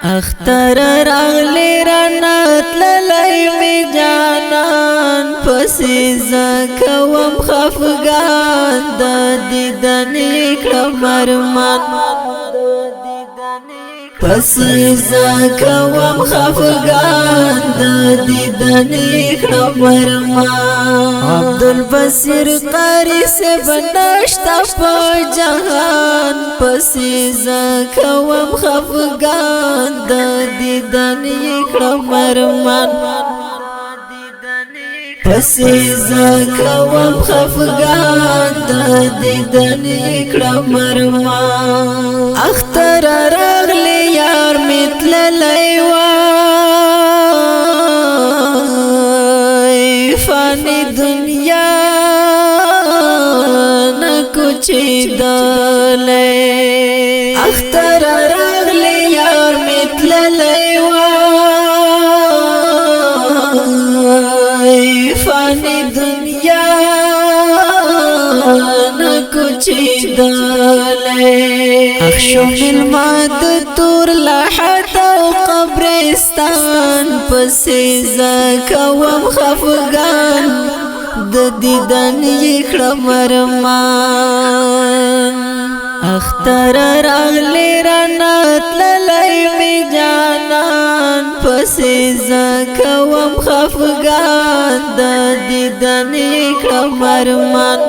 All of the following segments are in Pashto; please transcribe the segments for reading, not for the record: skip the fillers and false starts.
اختر راغلی رانات للی می جانان پسی زکوم خفگان دا دیدنی کلم ارمان پسی زکوم خفگان دا دیدنی کلم ارمان عبدالبصیر قاری سے بنشتا پا جہان پسی زکوم خفگان دا دیدنی کلم ارمان پسی زکوم خفگان دا دیدنی کلم ارمان اختر راغلی یار مثل لیوان فانی دنیا نکوچی دلے اختر راغلی یار مثل لیوان فانی دنیا نکوچی دلے اخشو ملمات تور لاحت و قبرستان پسی زکوم خفگان دا دیدن یکرم ارمان اختر راغلی رانات للی می جانان پسی زکوم خفگان دا دیدن یکرم ارمان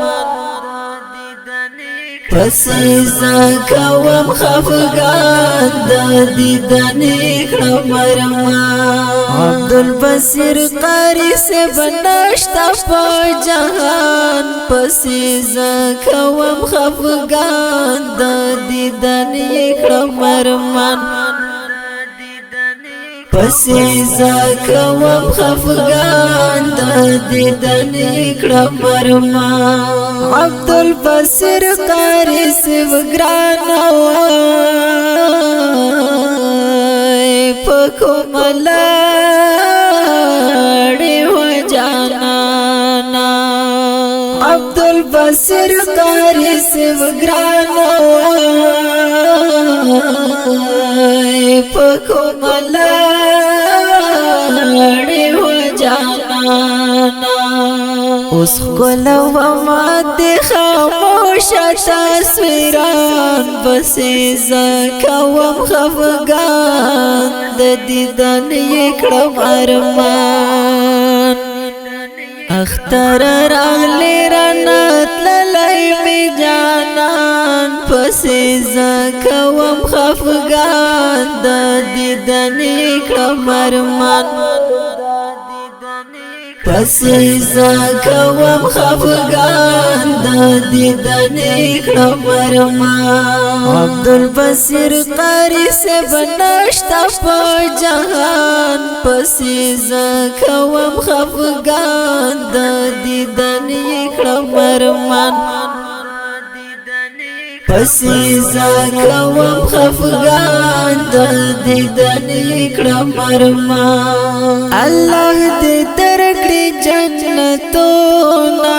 پسی زکوم خفگان دا دیدنی کلم ارمان عبدالبصیر قاری سے بنشتا پا جہان پسی زکوم خفگان دا دیدنی کلم ارمان پسی زکوم خفگان دا دیدنی کلم ارمان عبدالبصیر قاری سے وگرانا پکو ملاڑی و جانانا عبدالبصیر قاری سے وگرانا پکو ملاڑی و جانانا اس کلو مات خاموشا تصویران بسی زکوم خفگان دا دیدن یکرم ارمان اختر راغلی رانات للی می جانان پسی زکوم خفگان دا دیدن یکرم ارمان پسی زکوم خفگان دا دیدنی کلم ارمان عبدالبصیر قاری سے بنشتا پا جہان پسی زکوم خفگان دا دیدنی کلم ارمان پسی زکوم خفگان دا دیدنی کلم ارمان اللہ دے درکڑی جنتونا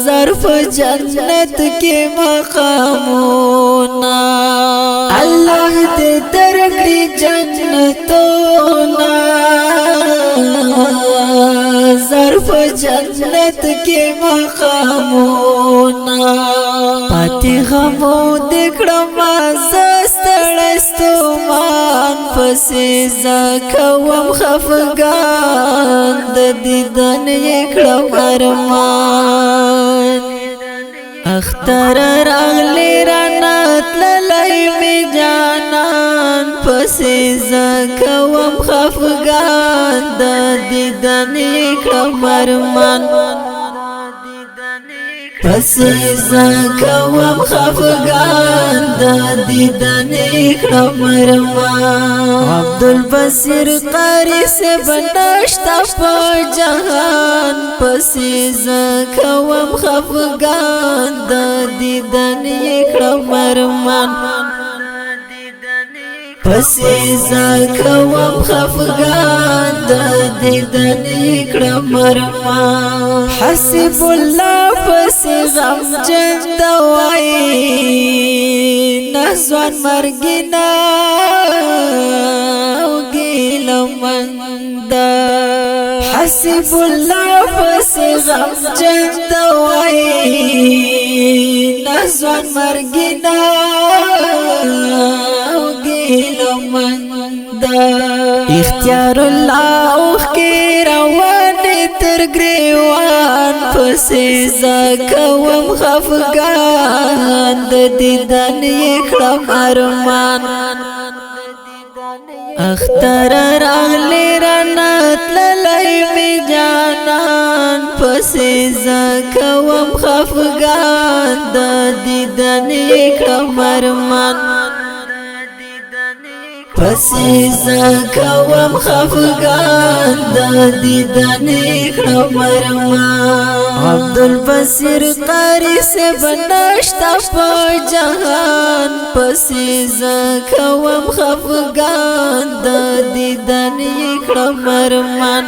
ظرف جنت کے مقامونا اللہ دے درکڑی جنتونا ظرف جنت کے مقامونا پاتی غمو دکڑم زستڑستو مان پسی زکوم خفگان دا دیدن یکڑم ارمان اختر راغلی رانات للی می جانان پسی زکوم خفگان دا دیدن یکڑم ارمان پسی زکوم خفگان دا دیدن یکرم ارمان عبدالبصیر قاری سے بنشتا پا جہان پسی زکوم خفگان دا دیدن یکرم ارمان پسی زکوم خفگان دا دیدن یکرم ارمان حسب اللہ پسی غم جن دوائی نزوان مرگینا گیلمندا حسب الله پس غم جند وای نزوان مرگینا گیلمندا اختیار الله اوخ کی روان تر گریوان پس زکوم خفگان د دیدن یکړم ارمان اختر راغلی رانت للی می جانان پس زکوم خفگان د دیدن یکړم ارمان پس زکوم خفگان د دیدن یکړم ارمان عبدالبصیر قاری سے بنشتا پا جهان پس زکوم خفگان د دیدن یکړم ارمان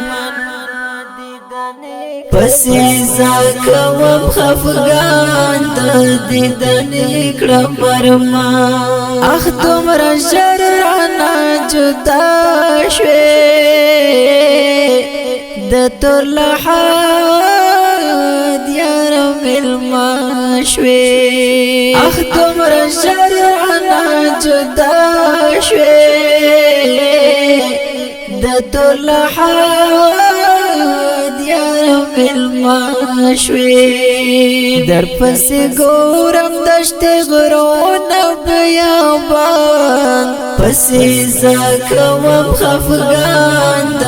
پس زکوم خفگان د دیدن یکړم ارمان اخ دومره ژر رانا جدا شوې د تور لحد یار ملما شوې اخ دومره ژر رانا جدا شوې د تور لحد یار ملما شوې در پسې ګورم دشت غرونه بیابان پسې زکوم خفگان د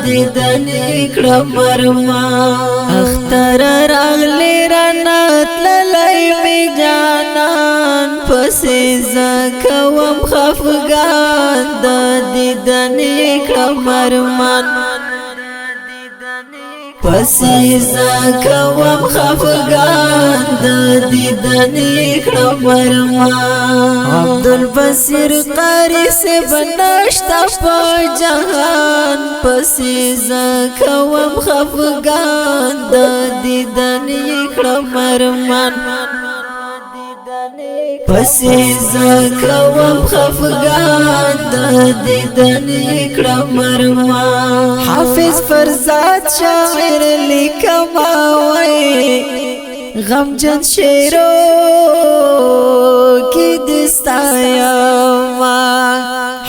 دیدن یکړم ارمان اختر راغلی رانت للی می جانان پسې زکوم خفگان د دیدن یکړم ارمان پس زکوم خفگان د دیدن یکړم ارمان عبدالبصیر قاری سے بنشتا پا جهان پس زکوم خفگان د دیدن یکړم ارمان پس زکوم خفگان د دیدن یکړم ارمان حافظ فرزاد شاعر لیکما وای غمجن شعرو کی دستایما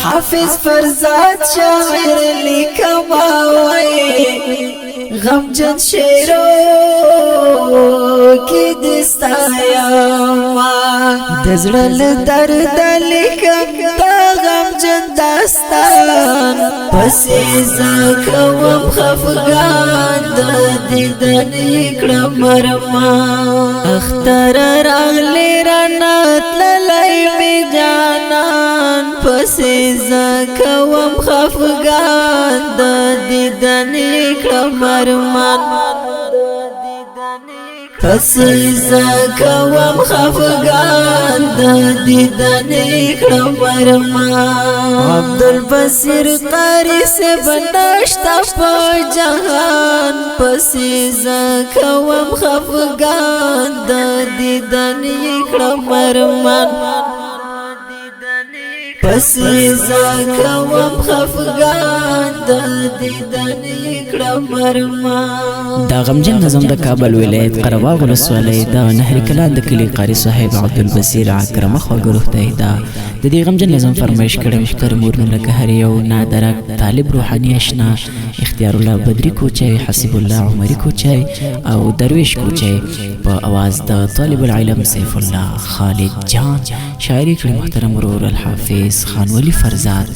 حافظ فرزاد شاعر لیکما وای غمجن شعرو کی دستایما دزړل درد لیکم دا غمجن داستان پس زکوم خفگان د دیدن یکړم ارمان اختر راغلی رانت للی می جانان پس زکوم خفگان د دیدن یکړم ارمان پس زکوم خفگان د دیدن یکړم ارمان عبدالبصیر قاری سے بنشتا پا جهان پس زکوم خفگان د دیدن یکړم ارمان پس زکوم خفگان د دیدن یکړم ارمان دا غمجن نظم د کابل ولایت قرهباغ ولسوالۍ د نهر کلان د کلي قاري صاحب عبدالبصیر عکرمه خواږه روح ته د دې غمجن نظم فرمایش کړی محترم ورنه لکه هر یو نادرک طالب روحاني اشنا اختیار الله بدری کوچی حسب الله عمری کوچی او درویش کوچی په اواز د طالب العلم سیف الله خالد جان شاعري کړی محترم ورور الحافظ خان ولی فرزاد